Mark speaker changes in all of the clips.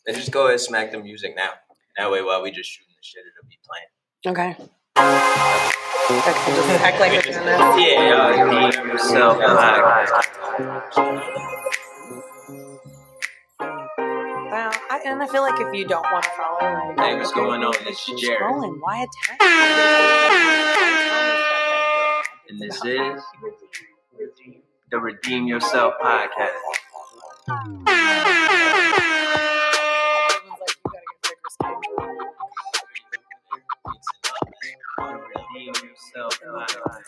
Speaker 1: Let's just go ahead and smack the music now. That way, while we just shooting the shit, it'll be playing.
Speaker 2: Okay. Just act like we're doing this.
Speaker 1: Yeah, y'all. Yourself.
Speaker 2: Well, I feel like if you don't want to follow,
Speaker 1: Hey, what's going on? This is Jared.
Speaker 2: Scrolling. Why attack?
Speaker 1: And this is the Redeem Yourself podcast. Redeem Yourself podcast.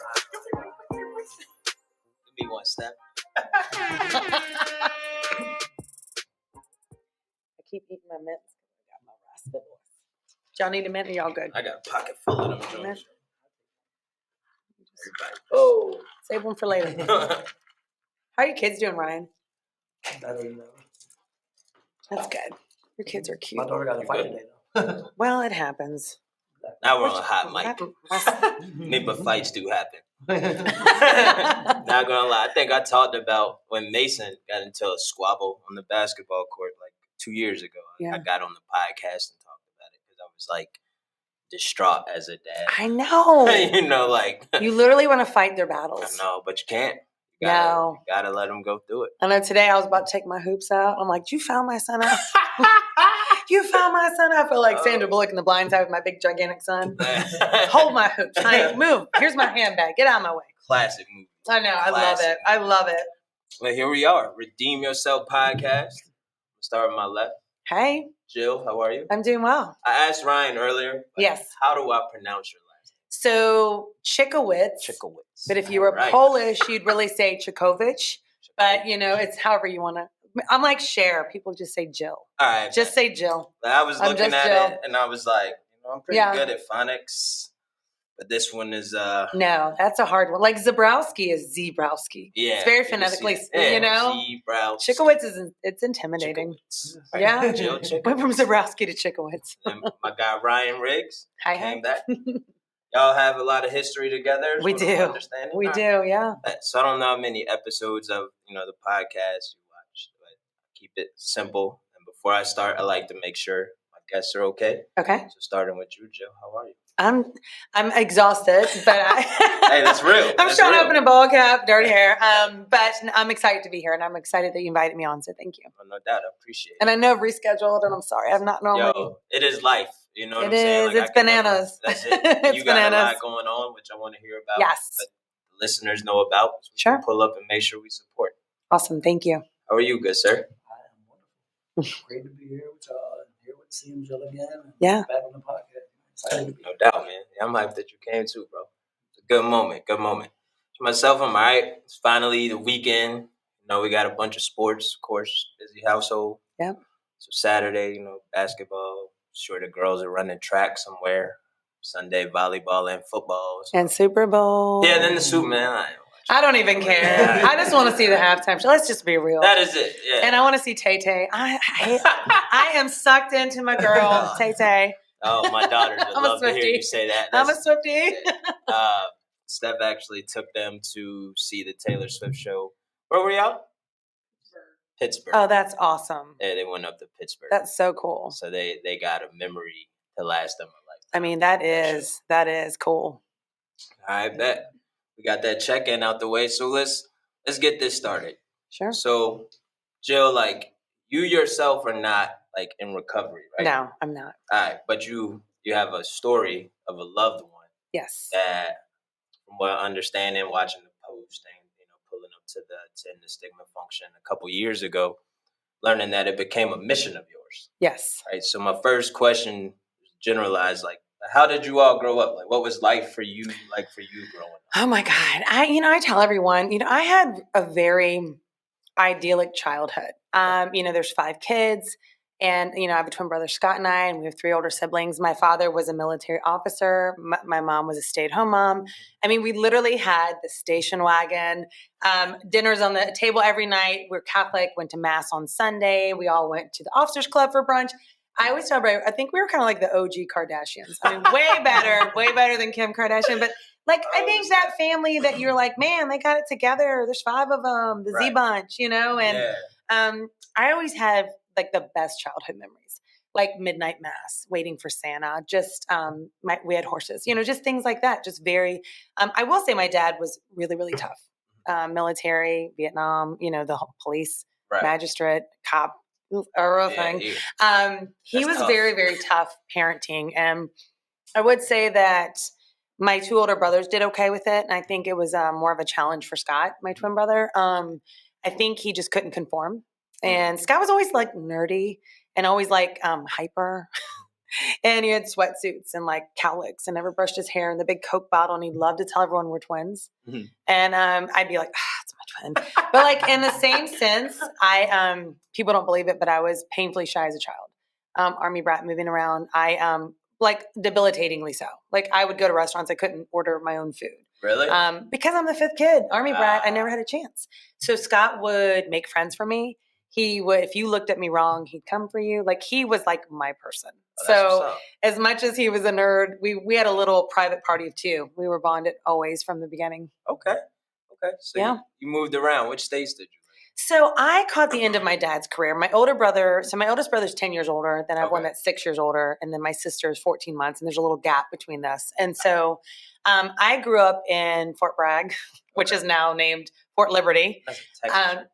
Speaker 1: Give me one step.
Speaker 2: I keep eating my mints. I got my raspberry. Y'all need a mint or y'all good?
Speaker 1: I got a pocket full of them joints.
Speaker 2: Oh, save one for later. How are your kids doing, Ryan?
Speaker 3: Better than
Speaker 2: That's good. Your kids are cute.
Speaker 3: my daughter got a fight today, though.
Speaker 2: Well, it happens.
Speaker 1: Now we're on a hot mic. Maybe but fights do happen. Not gonna lie. I think I talked about when Mason got into a squabble on the basketball court like 2 years ago.
Speaker 2: Yeah.
Speaker 1: I got on the podcast and talked about it because I was like distraught as a dad.
Speaker 2: I know.
Speaker 1: You know, like
Speaker 2: You literally want to fight their
Speaker 1: I
Speaker 2: battles.
Speaker 1: know, but you can't. You gotta let them go through it.
Speaker 2: I know today I was about to take my hoops out. I'm like, you found my son out? You found my son out? I feel like Sandra Bullock in The Blind Side with my big gigantic son. Hold my hoops. Honey, move. Here's my handbag. Get out of my way.
Speaker 1: Classic movie.
Speaker 2: I know. I love it. I love it.
Speaker 1: Well, here we are. Redeem Yourself podcast. Start with my left.
Speaker 2: Hey,
Speaker 1: Jill, how are you?
Speaker 2: I'm doing well.
Speaker 1: I asked Ryan earlier. Like,
Speaker 2: Yes.
Speaker 1: How do I pronounce your last
Speaker 2: So, Chikowitz.
Speaker 1: name? Chikowitz.
Speaker 2: But if you were
Speaker 1: Right.
Speaker 2: Polish, you'd really say Chikovich. But, you know, it's however you want to. I'm like Cher. People just say Jill.
Speaker 1: All right.
Speaker 2: Just say Jill.
Speaker 1: I was
Speaker 2: I'm
Speaker 1: looking
Speaker 2: just
Speaker 1: at
Speaker 2: Jill.
Speaker 1: it and I was like, I'm pretty
Speaker 2: Yeah.
Speaker 1: good at phonics. But this one is
Speaker 2: No, that's a hard one. Like Zabrowski is Zebrowski.
Speaker 1: yeah.
Speaker 2: It's very
Speaker 1: you can
Speaker 2: phonetically,
Speaker 1: see it.
Speaker 2: you know?
Speaker 1: Zebrowski.
Speaker 2: Chikowitz is it's intimidating.
Speaker 1: Chikowitz.
Speaker 2: Yeah.
Speaker 1: Jill
Speaker 2: Went
Speaker 1: Chikowitz.
Speaker 2: from Zabrowski to Chikowitz.
Speaker 1: And my guy Ryan Riggs
Speaker 2: Hi,
Speaker 1: came
Speaker 2: hi.
Speaker 1: back. Y'all have a lot of history together. is
Speaker 2: We
Speaker 1: what I'm
Speaker 2: do.
Speaker 1: understanding.
Speaker 2: We
Speaker 1: All
Speaker 2: do, yeah.
Speaker 1: right. So I don't know how many episodes of the podcast you watched, but keep it simple. And before I start, I like to make sure my guests are okay.
Speaker 2: Okay.
Speaker 1: So starting with you, Jill, how are you?
Speaker 2: I'm exhausted, but
Speaker 1: Hey, that's real.
Speaker 2: I'm
Speaker 1: That's
Speaker 2: showing
Speaker 1: real.
Speaker 2: up in a ball cap, dirty hair. But I'm excited to be here, and I'm excited that you invited me on. So thank you.
Speaker 1: Oh, no doubt, I appreciate it.
Speaker 2: And I know I've rescheduled, and I'm sorry. I'm not normally.
Speaker 1: Yo, it is life. You know what
Speaker 2: It
Speaker 1: I'm saying?
Speaker 2: is.
Speaker 1: Like,
Speaker 2: It's
Speaker 1: I can never-
Speaker 2: bananas.
Speaker 1: That's it.
Speaker 2: It's
Speaker 1: You got
Speaker 2: bananas.
Speaker 1: a lot going on, which I want to hear about.
Speaker 2: Yes.
Speaker 1: Let the listeners know about. So we
Speaker 2: Sure.
Speaker 1: can pull up and make sure we support.
Speaker 2: Awesome. Thank you.
Speaker 1: How are you, good sir?
Speaker 3: I am wonderful. Great to be here with y'all. Here with seeing Jill again. And
Speaker 2: Yeah.
Speaker 3: back on the podcast. Excited to be
Speaker 1: No doubt, man. Yeah, I'm hyped that you came too, bro. It's a good moment. Good moment. For myself, I'm all right. It's finally the weekend. We got a bunch of sports, of course, busy household.
Speaker 2: Yep.
Speaker 1: So Saturday, basketball. Sure, the girls are running track somewhere. Sunday, volleyball and football. So.
Speaker 2: And Super Bowl.
Speaker 1: Yeah, then the Super, man.
Speaker 2: I don't even care.
Speaker 1: Yeah.
Speaker 2: I just want to see the halftime show. Let's just be real.
Speaker 1: That is it. Yeah.
Speaker 2: And I want to see Tay Tay. I am sucked into my girl, Tay Tay.
Speaker 1: Oh, my daughters would
Speaker 2: I'm a
Speaker 1: love to hear
Speaker 2: Swiftie.
Speaker 1: you say that.
Speaker 2: I'm a
Speaker 1: That's-
Speaker 2: Swiftie.
Speaker 1: Steph actually took them to see the Taylor Swift show. Where were y'all? Pittsburgh.
Speaker 2: Oh, that's awesome.
Speaker 1: Yeah, they went up to Pittsburgh.
Speaker 2: That's so cool.
Speaker 1: So they got a memory to last them a lifetime.
Speaker 2: I mean, that is cool.
Speaker 1: I bet. We got that check-in out the way. So let's get this started.
Speaker 2: Sure.
Speaker 1: So, Jill, like, you yourself are not like in recovery, right?
Speaker 2: No, I'm not.
Speaker 1: All right, but you have a story of a loved one
Speaker 2: Yes.
Speaker 1: that, from what I understand and watching the post and pulling up to the Stigma function a couple years ago, learning that it became a mission of yours.
Speaker 2: Yes.
Speaker 1: Right. So my first question, generalized, like, how did you all grow up? Like, what was life for you growing up?
Speaker 2: Oh my God. I tell everyone, I had a very idyllic childhood. There's 5 kids. And, I have a twin brother, Scott, and I, and we have 3 older siblings. My father was a military officer. My mom was a stay-at-home mom. I mean, we literally had the station wagon, dinners on the table every night. We're Catholic, went to Mass on Sunday. We all went to the Officers Club for brunch. I always tell everybody, I think we were kind of like the OG Kardashians. I mean, way better than Kim Kardashian. But, I think that family that you're like, man, they got it together. There's 5 of them, the
Speaker 1: Right.
Speaker 2: Z Bunch, and I always have like the best childhood memories, like midnight mass, waiting for Santa, just we had horses, just things like that. Just very, I will say my dad was really, really tough. Military, Vietnam, the whole police, magistrate, cop, everything. He was tough. Very, very tough parenting. And I would say that my 2 older brothers did okay with it. And I think it was more of a challenge for Scott, my twin brother. I think he just couldn't conform. And Scott was always like nerdy and always like hyper. And he had sweatsuits and like cowlicks and never brushed his hair and the big Coke bottle. And he loved to tell everyone we're twins. Mm-hmm. And I'd be like, it's my twin. But like in the same sense, people don't believe it, but I was painfully shy as a child. Army brat, moving around. Like debilitatingly so. Like I would go to restaurants, I couldn't order my own food.
Speaker 1: Really?
Speaker 2: Because I'm the 5th kid, Army brat, I never had a chance. So Scott would make friends for me. He would, if you looked at me wrong, he'd come for you. Like he was like my person. So as much as he was a nerd, we had a little private party of 2. We were bonded always from the beginning.
Speaker 1: Okay. So you moved around. Which states did you?
Speaker 2: So I caught the end of my dad's career. My oldest brother's 10 years older. Then I have one that's 6 years older. And then my sister is 14 months. And there's a little gap between us. And so I grew up in Fort Bragg, which is now named Fort Liberty.
Speaker 1: That's Texas.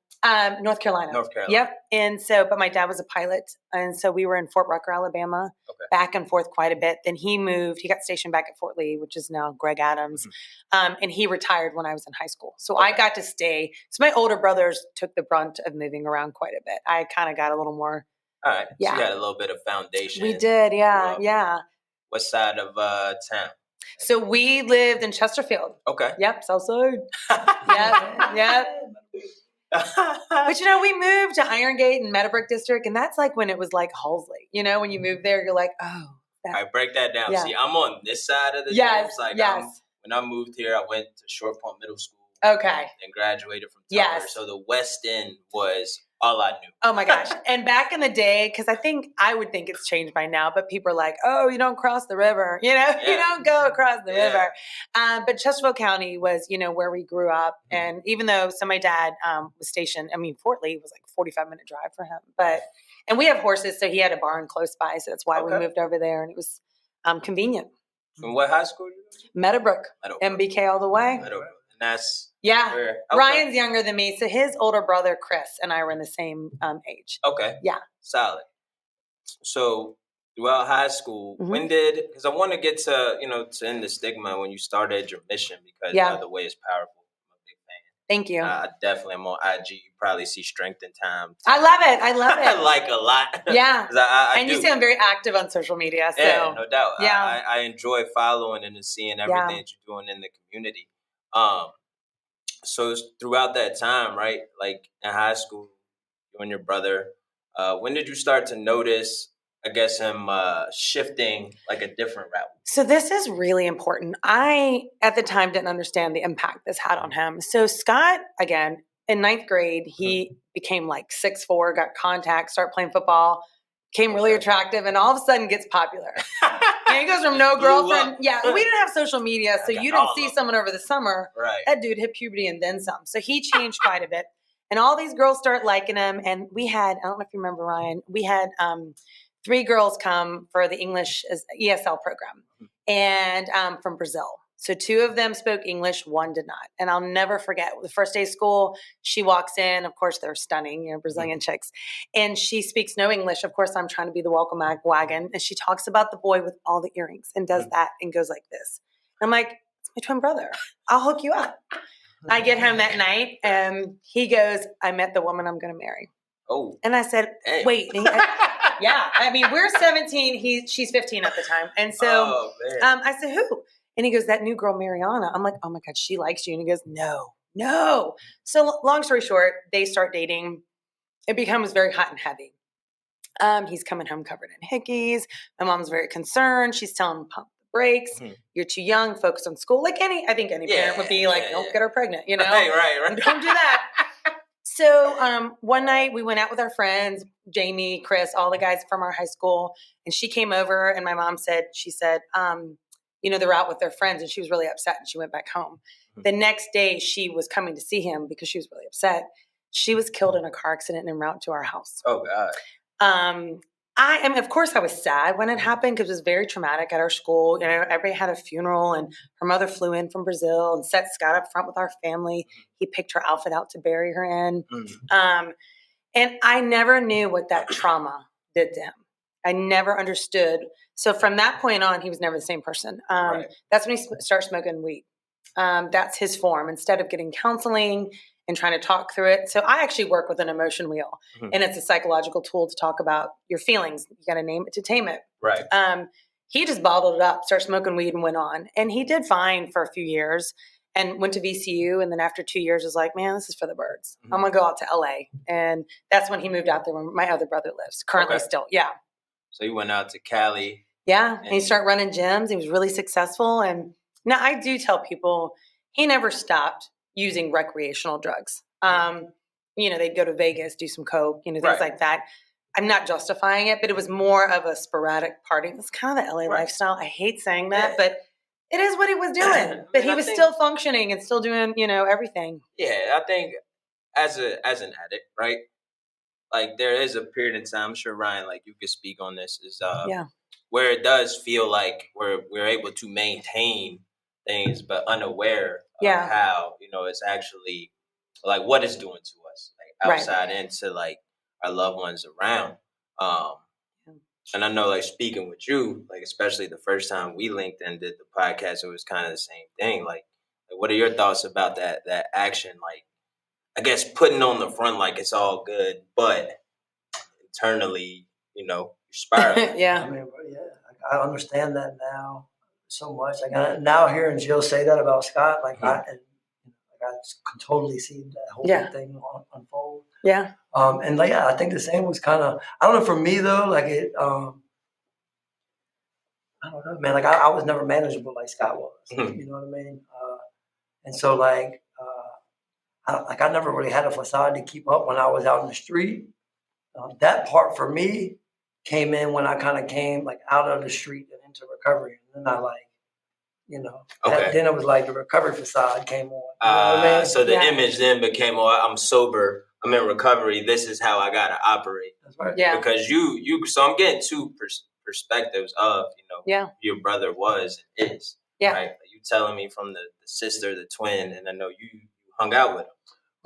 Speaker 2: North Carolina. Yep. And so, but my dad was a pilot. And so we were in Fort Rucker, Alabama, back and forth quite a bit. Then he got stationed back at Fort Lee, which is now Greg Adams. Mm-hmm. And he retired when I was in high school. So I got to stay. So my older brothers took the brunt of moving around quite a bit. I kind of got a little more.
Speaker 1: All right. Yeah. So you had a little bit of foundation.
Speaker 2: We did. Yeah. Yeah.
Speaker 1: What side of town?
Speaker 2: So we lived in Chesterfield.
Speaker 1: Okay.
Speaker 2: Yep. Southside. Yep. But we moved to Iron Gate and Meadowbrook District, and that's like when it was like Halsley. When you move there, you're like, oh.
Speaker 1: I break that down. Yeah. See, I'm on this side of the James. Like when I moved here, I went to Short Point Middle School. Okay. And graduated from Tyler. Yes. So the West End was all I knew. Oh my gosh. And back in the day, because I would think it's changed by now, but people are like, oh, you don't cross the river. You don't go across the river. But Chesterfield County was, where we grew up. And even though my dad was stationed, Fort Lee was like a 45-minute drive for him. And we have horses, so he had a barn close by. So that's why we moved over there. And it was convenient. From what high school did you go to?
Speaker 2: Meadowbrook. MBK all the way.
Speaker 1: Meadowbrook. And that's...
Speaker 2: Yeah. Ryan's younger than me. So his older brother, Chris, and I were in the same age.
Speaker 1: Okay.
Speaker 2: Yeah.
Speaker 1: Solid. So throughout high school, when because I want to get to, to end the stigma when you started your mission, because the way is powerful. I'm a big fan.
Speaker 2: Thank you.
Speaker 1: I definitely am on IG. You probably see Strength in Time.
Speaker 2: I love it.
Speaker 1: Like a lot.
Speaker 2: Yeah.
Speaker 1: I
Speaker 2: you seem very active on social media. So.
Speaker 1: Yeah, no doubt.
Speaker 2: Yeah.
Speaker 1: I enjoy following and seeing everything that you're doing in the community. So throughout that time, right, like in high school, you and your brother, when did you start to notice, I guess, him shifting like a different route? So this is really important. I, at the time, didn't understand the impact this had on him. So Scott, again, in 9th grade, he became like 6'4", got contact, started playing football, became really attractive, and all of a sudden gets popular. And he goes from no girlfriend. Yeah, we didn't have social media, so you didn't see someone over the summer. Right. That dude hit puberty and then some. So he changed quite a bit. And all these girls start liking him. And we had, I don't know if you remember, Ryan, we had 3 girls come for the English ESL program and from Brazil. So 2 of them spoke English, 1 did not. And I'll never forget, the first day of school, she walks in. Of course, they're stunning, Brazilian chicks. And she speaks no English. Of course, I'm trying to be the welcome wagon. And she talks about the boy with all the earrings and does that and goes like this. And I'm like, it's my twin brother. I'll hook you up. I get home that night and he goes, I met the woman I'm going to marry. Oh. And I said, wait. We're 17. She's 15 at the time. And so I said, who? And he goes, that new girl, Mariana. I'm like, oh my God, she likes you. And he goes, no. So long story short, they start dating. It becomes very hot and heavy. He's coming home covered in hickeys. My mom's very concerned. She's telling him, pump the brakes. You're too young, focus on school. Like I think any parent would be like, don't get her pregnant, Right. Don't do that. So one night we went out with our friends, Jamie, Chris, all the guys from our high school. And she came over and my mom said, they're out with their friends, and she was really upset, and she went back home. The next day, she was coming to see him because she was really upset. She was killed in a car accident en route to our house. Oh, God.
Speaker 2: I mean, of course, I was sad when it happened because it was very traumatic at our school. You know, everybody had a funeral, and her mother flew in from Brazil and set Scott up front with our family. He picked her outfit out to bury her in. And I never knew what that trauma did to him. I never understood. So from that point on, he was never the same person. That's when he started smoking weed. That's his form. Instead of getting counseling and trying to talk through it. So I actually work with an emotion wheel, and it's a psychological tool to talk about your feelings. You got to name it to tame it.
Speaker 1: Right.
Speaker 2: He just bottled it up, started smoking weed, and went on. And he did fine for a few years and went to VCU. And then after 2 years was like, man, this is for the birds. I'm going to go out to LA. And that's when he moved out there where my other brother lives currently still. Yeah.
Speaker 1: So he went out to Cali.
Speaker 2: Yeah. And he started running gyms. He was really successful. And now I do tell people he never stopped using recreational drugs. You know, they'd go to Vegas, do some coke, you know, things like that. I'm not justifying it, but it was more of a sporadic party. It's kind of the LA lifestyle. I hate saying that, but it is what he was doing. But he was still functioning and still doing, you know, everything.
Speaker 1: Yeah, I think as an addict, right? Like there is a period of time, I'm sure Ryan, like you could speak on this, is where it does feel like we're able to maintain things, but unaware of how, you know, it's actually like what it's doing to us, like outside into like our loved ones around. And I know, like speaking with you, like especially the first time we linked and did the podcast, it was kind of the same thing. Like what are your thoughts about that action? Like, I guess putting on the front like it's all good, but internally, you know, you're spiraling.
Speaker 3: I mean, I understand that now so much. Like now hearing Jill say that about Scott, like I can totally see that whole thing unfold.
Speaker 2: Yeah.
Speaker 3: And like, I think the same was kind of, I don't know, for me though, like it, I don't know, man, like I was never manageable like Scott was, you know what I mean? And so like, I never really had a facade to keep up when I was out in the street. That part for me came in when I kind of came like out of the street and into recovery. And then I like, you know, then it was like the recovery facade came on. You know what I mean?
Speaker 1: So the image then became, oh, I'm sober, I'm in recovery, this is how I gotta operate. That's right. Yeah. Because you so I'm getting two perspectives of, you know, your brother was and is. Yeah. Right. You telling me from the sister, the twin, and I know you hung out with him.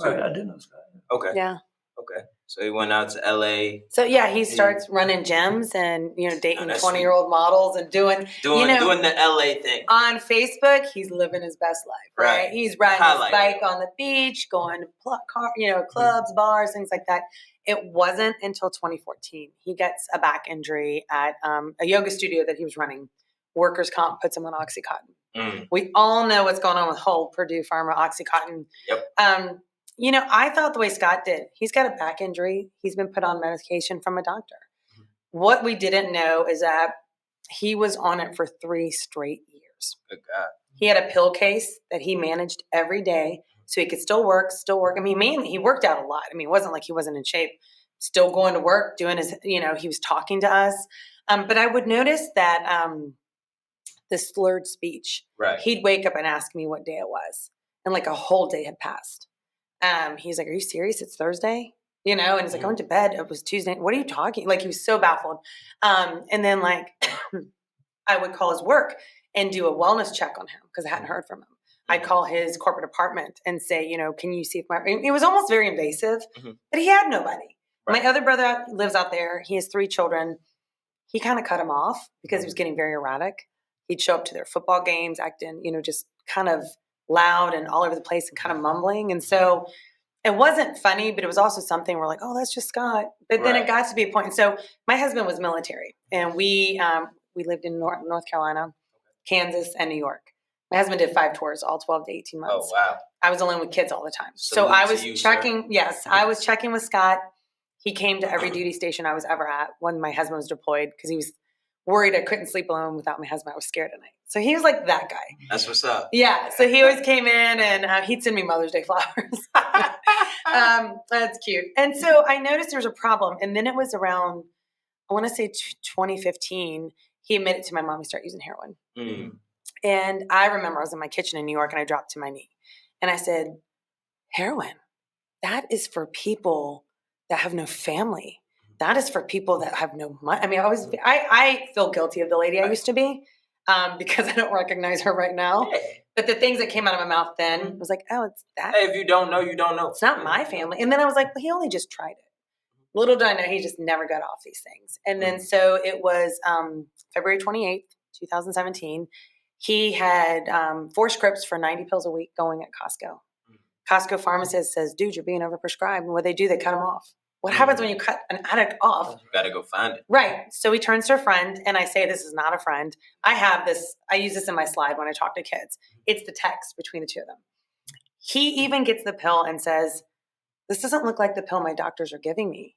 Speaker 3: Right, so, I did know Scott.
Speaker 1: Okay. Yeah. Okay. So he went out to LA.
Speaker 2: So he starts running gyms and, you know, dating 20-year-old models and doing the
Speaker 1: LA thing.
Speaker 2: On Facebook, he's living his best life, right? He's riding his bike on the beach, going to clubs, bars, things like that. It wasn't until 2014 he gets a back injury at a yoga studio that he was running. Workers' comp puts him on Oxycontin. We all know what's going on with whole Purdue Pharma Oxycontin. Yep. You know, I thought the way Scott did, he's got a back injury. He's been put on medication from a doctor. What we didn't know is that he was on it for 3 straight years. Good God. He had a pill case that he managed every day so he could still work. I mean, mainly he worked out a lot. I mean, it wasn't like he wasn't in shape. Still going to work, doing his, you know, he was talking to us. But I would notice that this slurred speech, he'd wake up and ask me what day it was. And like a whole day had passed. He's like, are you serious? It's Thursday? You know, and he's like, I went to bed. It was Tuesday. What are you talking? Like, he was so baffled. And then like, I would call his work and do a wellness check on him because I hadn't heard from him. I'd call his corporate apartment and say, you know, can you see if it was almost very invasive, but he had nobody. My other brother lives out there. He has 3 children. He kind of cut him off because he was getting very erratic. He'd show up to their football games, acting, you know, just kind of loud and all over the place and kind of mumbling. And so it wasn't funny, but it was also something we're like, oh, that's just Scott. But then it got to be a point. And so my husband was military, and we lived in North Carolina, Kansas, and New York. My husband did 5 tours, all 12 to 18 months. Oh, wow. I was alone with kids all the time. So I was checking. Yes, I was checking with Scott. He came to every duty station I was ever at when my husband was deployed because he was worried I couldn't sleep alone without my husband. I was scared at night. So he was like that guy.
Speaker 1: That's what's up.
Speaker 2: Yeah. So he always came in and he'd send me Mother's Day flowers. That's cute. And so I noticed there was a problem. And then it was around, I want to say 2015, he admitted to my mom he started using heroin. And I remember I was in my kitchen in New York and I dropped to my knee. And I said, heroin, that is for people that have no family. that is for people that have no money. I mean, I feel guilty of the lady I used to be because I don't recognize her right now.
Speaker 1: Yeah.
Speaker 2: But the things that came out of my mouth then was like, oh, it's that.
Speaker 1: Hey, if you don't know, you don't know.
Speaker 2: It's not my family. And then I was like, well, he only just tried it. Little did I know he just never got off these things. And then so it was February 28th, 2017. He had 4 scripts for 90 pills a week going at Costco. Costco pharmacist says, dude, you're being overprescribed. And what they do, they cut him off. What happens when you cut an addict off?
Speaker 1: You got to go find it.
Speaker 2: Right. So he turns to a friend, and I say, this is not a friend. I use this in my slide when I talk to kids. It's the text between the two of them. He even gets the pill and says, this doesn't look like the pill my doctors are giving me.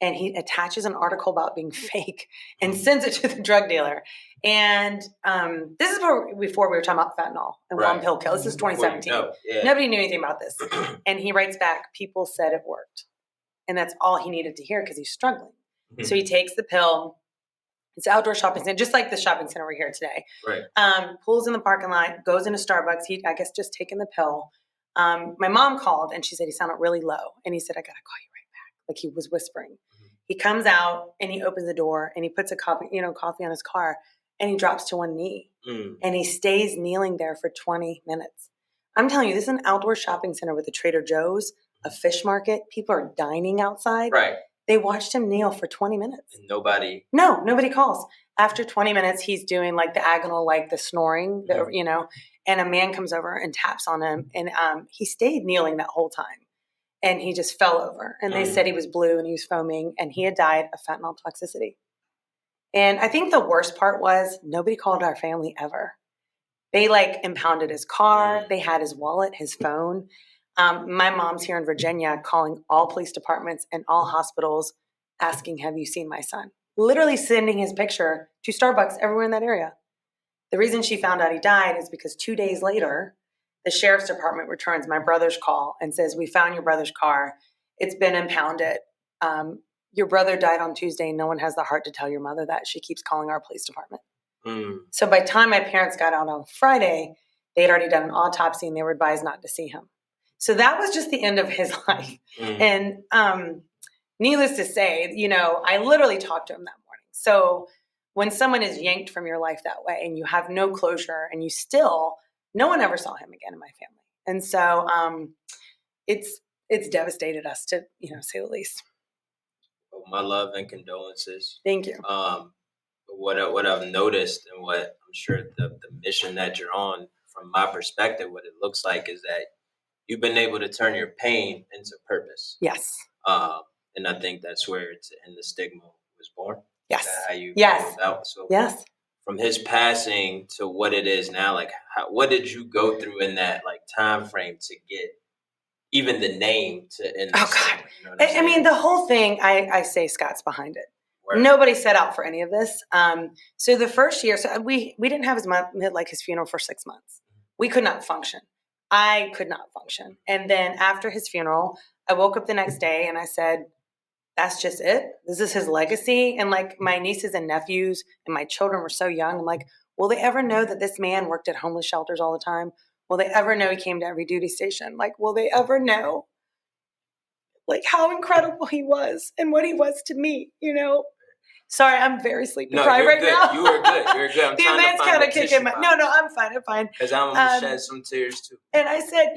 Speaker 2: And he attaches an article about being fake and sends it to the drug dealer. And this is before we were talking about fentanyl and one pill kill. This is 2017. Nobody knew anything about this. And he writes back, people said it worked. And that's all he needed to hear because he's struggling. Mm-hmm. So he takes the pill. It's an outdoor shopping center, just like the shopping center we're here today.
Speaker 1: Right.
Speaker 2: Pulls in the parking lot, goes into Starbucks. He, I guess, just taken the pill. My mom called and she said he sounded really low. And he said, I got to call you right back. Like he was whispering. Mm-hmm. He comes out and he opens the door and he puts a coffee on his car and he drops to one knee. And he stays kneeling there for 20 minutes. I'm telling you, this is an outdoor shopping center with a Trader Joe's, a fish market. People are dining outside.
Speaker 1: Right.
Speaker 2: They watched him kneel for 20 minutes.
Speaker 1: And nobody
Speaker 2: calls. After 20 minutes, he's doing like the agonal, like the snoring, and a man comes over and taps on him. And he stayed kneeling that whole time. And he just fell over. And they said he was blue and he was foaming. And he had died of fentanyl toxicity. And I think the worst part was nobody called our family ever. They impounded his car. They had his wallet, his phone. My mom's here in Virginia calling all police departments and all hospitals asking, have you seen my son? Literally sending his picture to Starbucks everywhere in that area. The reason she found out he died is because 2 days later, the sheriff's department returns my brother's call and says, we found your brother's car. It's been impounded. Your brother died on Tuesday. No one has the heart to tell your mother that. She keeps calling our police department. So by the time my parents got out on Friday, they had already done an autopsy and they were advised not to see him. So that was just the end of his life. And needless to say, I literally talked to him that morning. So when someone is yanked from your life that way and you have no closure and no one ever saw him again in my family. And so it's devastated us to, say the least.
Speaker 1: Well, my love and condolences.
Speaker 2: Thank you.
Speaker 1: What I've noticed and what I'm sure the mission that you're on, from my perspective, what it looks like is that you've been able to turn your pain into purpose.
Speaker 2: Yes.
Speaker 1: And I think that's where the stigma was born.
Speaker 2: Yes.
Speaker 1: Is that how you
Speaker 2: yes.
Speaker 1: About? So
Speaker 2: yes.
Speaker 1: From his passing to what it is now, what did you go through in that time frame to get even the name to end?
Speaker 2: Oh God! You know I mean, the whole thing. I say Scott's behind it. Word. Nobody set out for any of this. So the first year, we didn't have his funeral for 6 months. We could not function. I could not function. And then after his funeral, I woke up the next day and I said, that's just it. This is his legacy. And my nieces and nephews and my children were so young. I'm like, will they ever know that this man worked at homeless shelters all the time? Will they ever know he came to every duty station? Will they ever know how incredible he was and what he was to me, Sorry, I'm very sleep deprived right now.
Speaker 1: You were good. You're good. I'm
Speaker 2: the event's kind of kicking my. No, I'm fine. I'm fine.
Speaker 1: Because I'm gonna shed some tears too.
Speaker 2: And I said,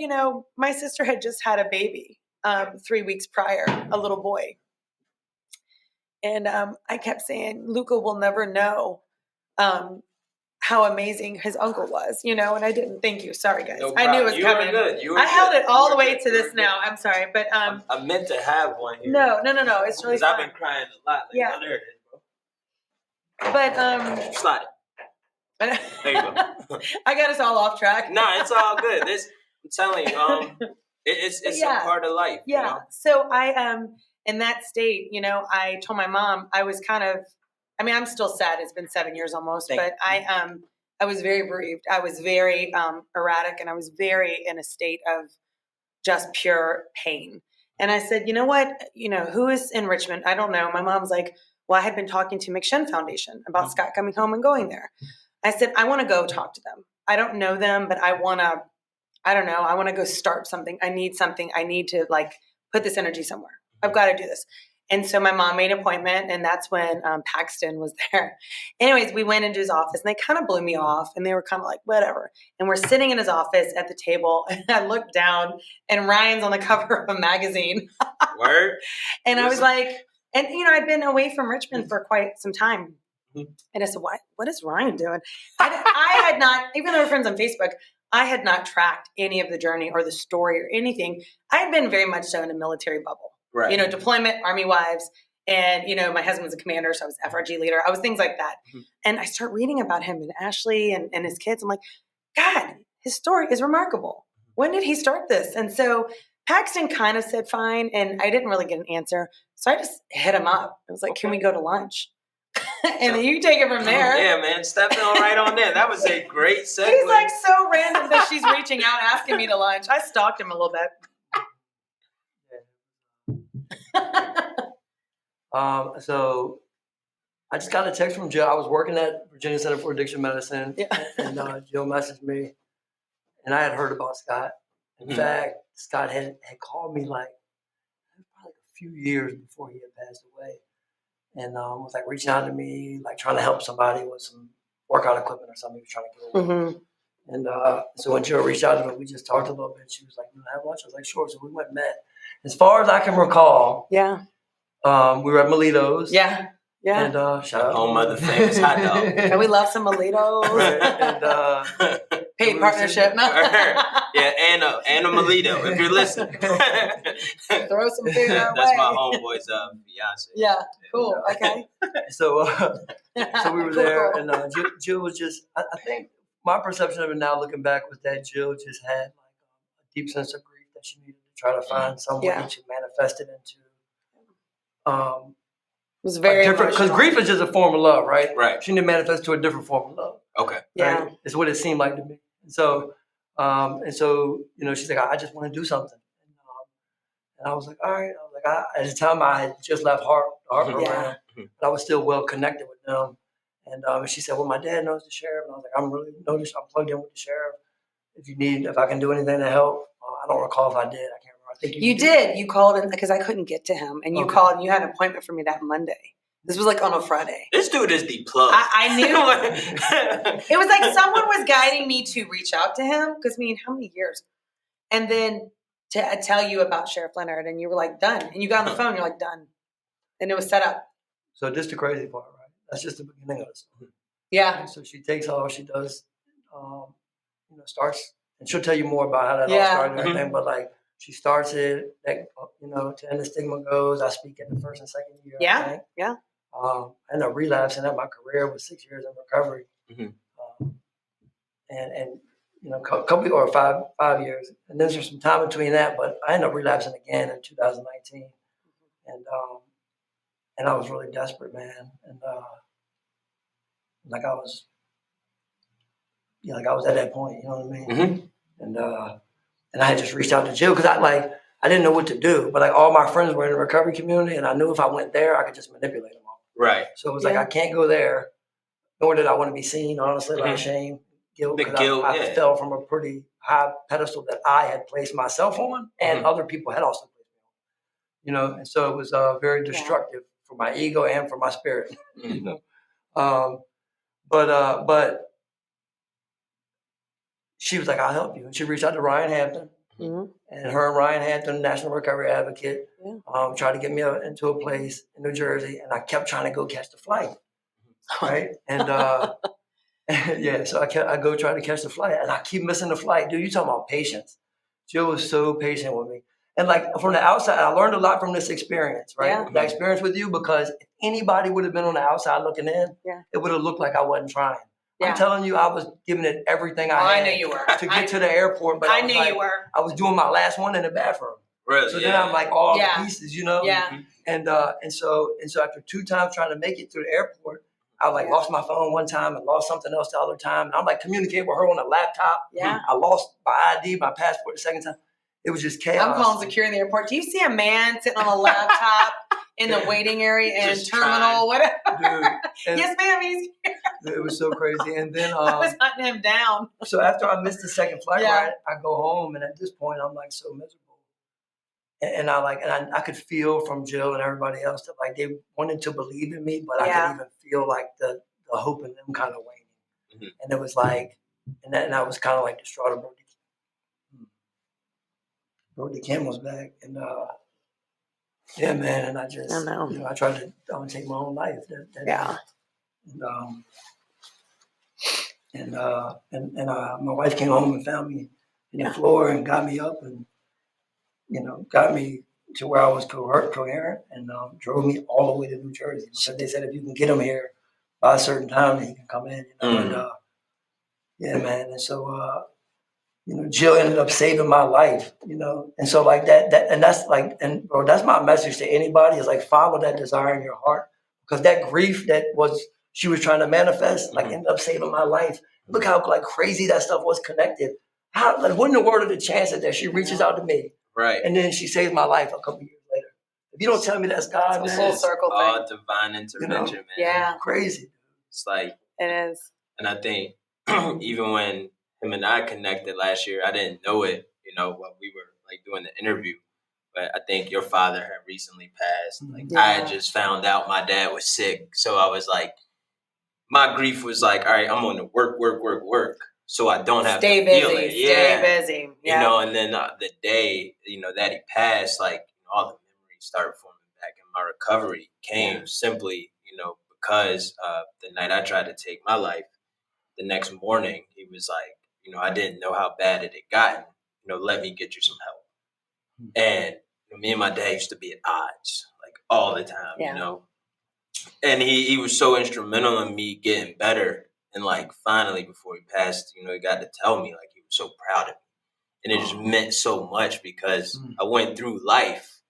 Speaker 2: my sister had just had a baby 3 weeks prior, a little boy. And I kept saying, Luca will never know how amazing his uncle was, and I didn't. Thank you. Sorry, guys.
Speaker 1: No
Speaker 2: I knew it was coming. I held it all the way to this now. I'm sorry, but
Speaker 1: I meant to have one here.
Speaker 2: No. It's really.
Speaker 1: Because I've been crying a lot.
Speaker 2: Yeah.
Speaker 1: Oh, there it is.
Speaker 2: But
Speaker 1: slide it. There you go.
Speaker 2: I got us all off track.
Speaker 1: No, it's all good. I'm telling you, it's a part of life.
Speaker 2: Yeah. So I in that state, I told my mom I was I'm still sad. It's been 7 years almost, I was very bereaved. I was very erratic, and I was very in a state of just pure pain. And I said, you know what? Who is in Richmond? I don't know. My mom's like, well, I had been talking to McShin Foundation about Scott coming home and going there. I said, I want to go talk to them. I don't know them, but I want to go start something. I need something. I need to put this energy somewhere. I've got to do this. And so my mom made an appointment, and that's when Paxton was there. Anyways, we went into his office, and they kind of blew me off, and they were kind of like, whatever. And we're sitting in his office at the table, and I looked down, and Ryan's on the cover of a magazine.
Speaker 1: Word.
Speaker 2: And I was like, and, I'd been away from Richmond for quite some time. And I said, what is Ryan doing? I had not, even though we're friends on Facebook, I had not tracked any of the journey or the story or anything. I had been very much so in a military bubble.
Speaker 1: Right.
Speaker 2: Deployment, Army wives, and, my husband was a commander, so I was FRG leader. I was things like that. And I start reading about him and Ashley and his kids. I'm like, God, his story is remarkable. When did he start this? And so Paxton kind of said fine, and I didn't really get an answer. So I just hit him up. I was like, Can we go to lunch? And then you take it from there.
Speaker 1: Yeah, man. Stepping on right on there. That was a great segue.
Speaker 2: He's like so random that she's reaching out asking me to lunch. I stalked him a little bit.
Speaker 3: So I just got a text from Jill. I was working at Virginia Center for Addiction Medicine, and Jill messaged me, and I had heard about Scott. In fact, Scott had called me like probably a few years before he had passed away. And was like reaching out to me, like trying to help somebody with some workout equipment or something he was trying to get over. And so when Jill reached out to me, we just talked a little bit. She was like, "You want to have lunch?" I was like, "Sure." So we went and met. As far as I can recall, we were at Melito's.
Speaker 2: Yeah.
Speaker 3: And shout out
Speaker 1: home of the famous hot dog.
Speaker 2: And we love some Melitos.
Speaker 3: Right. And
Speaker 2: paid partnership. No.
Speaker 1: Yeah, and a Melito, if you're listening.
Speaker 2: Throw some food our
Speaker 1: That's
Speaker 2: way.
Speaker 1: my homeboy's fiance.
Speaker 2: Yeah, cool. Okay.
Speaker 3: So we were there, and Jill was just, I think my perception of it now looking back was that Jill just had like a deep sense of grief that she needed to try to find some way to manifest it into.
Speaker 2: It was very different,
Speaker 3: because grief is just a form of love, right?
Speaker 1: Right.
Speaker 3: She need to manifest to a different form of love.
Speaker 1: Okay.
Speaker 2: Yeah.
Speaker 3: Right? It's what it seemed like to me. And so she's like, I just want to do something. And I was like, all right. I was like, at the time I had just left Heart program, but I was still well connected with them. And she said, well, my dad knows the sheriff. And I was like, I'm plugged in with the sheriff. If I can do anything to help. I don't recall if I did. I can't remember. I think
Speaker 2: you did. You called in because I couldn't get to him, and you called and you had an appointment for me that Monday. This was like on a Friday.
Speaker 1: This dude is the plug.
Speaker 2: I knew. It was like someone was guiding me to reach out to him because how many years? And then to tell you about Sheriff Leonard, and you were like, done. And you got on the phone, you're like, done. And it was set up.
Speaker 3: So this is the crazy part, right? That's just the beginning of the story.
Speaker 2: Yeah.
Speaker 3: And so she takes off, she does, starts, and she'll tell you more about how that all started and everything, but like, she starts it, to end the stigma goes. I speak in the first and second year. I think.
Speaker 2: Yeah.
Speaker 3: I ended up relapsing. My career was 6 years in recovery, and couple or 5 years, and then there's some time between that. But I ended up relapsing again in 2019, and I was really desperate, man, and I was at that point, you know what I mean? And I had just reached out to Jill because I didn't know what to do, but like all my friends were in the recovery community, and I knew if I went there, I could just manipulate them all. Right. So it was like I can't go there, nor did I want to be seen. Honestly, like shame, guilt.
Speaker 1: The guilt.
Speaker 3: I fell from a pretty high pedestal that I had placed myself on, and other people had also placed me on. And so it was very destructive for my ego and for my spirit. But she was like, I'll help you. And she reached out to Ryan Hampton. And her and Ryan Hampton, National Recovery Advocate, tried to get me into a place in New Jersey. And I kept trying to go catch the flight. Right? And so I go try to catch the flight. And I keep missing the flight. Dude, you talking about patience. Jill was so patient with me. And like from the outside, I learned a lot from this experience, right?
Speaker 2: Yeah.
Speaker 3: The experience with you, because if anybody would have been on the outside looking in, it would have looked like I wasn't trying. Yeah. I'm telling you, I was giving it everything I had
Speaker 2: knew you were.
Speaker 3: to get to the airport. But
Speaker 2: I knew you were.
Speaker 3: I was doing my last one in the bathroom.
Speaker 1: Really?
Speaker 3: So then I'm like all the pieces,
Speaker 2: Yeah.
Speaker 3: And so after 2 times trying to make it through the airport, I lost my phone one time and lost something else the other time. And I'm like communicating with her on a laptop.
Speaker 2: Yeah.
Speaker 3: I lost my ID, my passport the second time. It was just chaos.
Speaker 2: I'm calling security in the airport. Do you see a man sitting on a laptop in the waiting area in terminal? Whatever.
Speaker 3: Dude,
Speaker 2: yes, ma'am. He's
Speaker 3: it was so crazy. And then
Speaker 2: I was hunting him down.
Speaker 3: So after I missed the second flight ride, I go home, and at this point I'm like so miserable. and I could feel from Jill and everybody else that like they wanted to believe in me, but I could even feel like the hope in them kind of waning. And it was like, and I was kind of like distraught about it. Brought the camel's back, and yeah, man, and I just, I tried to take my own life. And my wife came home and found me in the floor and got me up and got me to where I was coherent and drove me all the way to New Jersey. So they said if you can get him here by a certain time, then he can come in. And yeah, man, and so. Jill ended up saving my life, and so like that, and that's like, and bro, that's my message to anybody is like, follow that desire in your heart, because that grief that she was trying to manifest, like ended up saving my life. Look how like crazy that stuff was connected. How, like, what in the world are the chances that she reaches out to me,
Speaker 1: right,
Speaker 3: and then she saves my life a couple years later? If you don't tell me that's God,
Speaker 2: it's a full circle thing.
Speaker 1: All divine intervention, man.
Speaker 2: Yeah,
Speaker 3: crazy.
Speaker 1: It's like
Speaker 2: it is,
Speaker 1: and I think even when him and I connected last year, I didn't know it, while we were like doing the interview. But I think your father had recently passed. Like I had just found out my dad was sick. So I was like, my grief was like, all right, I'm going to work. So I don't have to feel it.
Speaker 2: Stay busy.
Speaker 1: Yeah. And then the day, that he passed, like all the memories started forming back. And my recovery came simply, because the night I tried to take my life, the next morning, he was like, I didn't know how bad it had gotten. Let me get you some help. And me and my dad used to be at odds, like all the time, And he was so instrumental in me getting better. And like finally, before he passed, he got to tell me like he was so proud of me. And it just meant so much because I went through life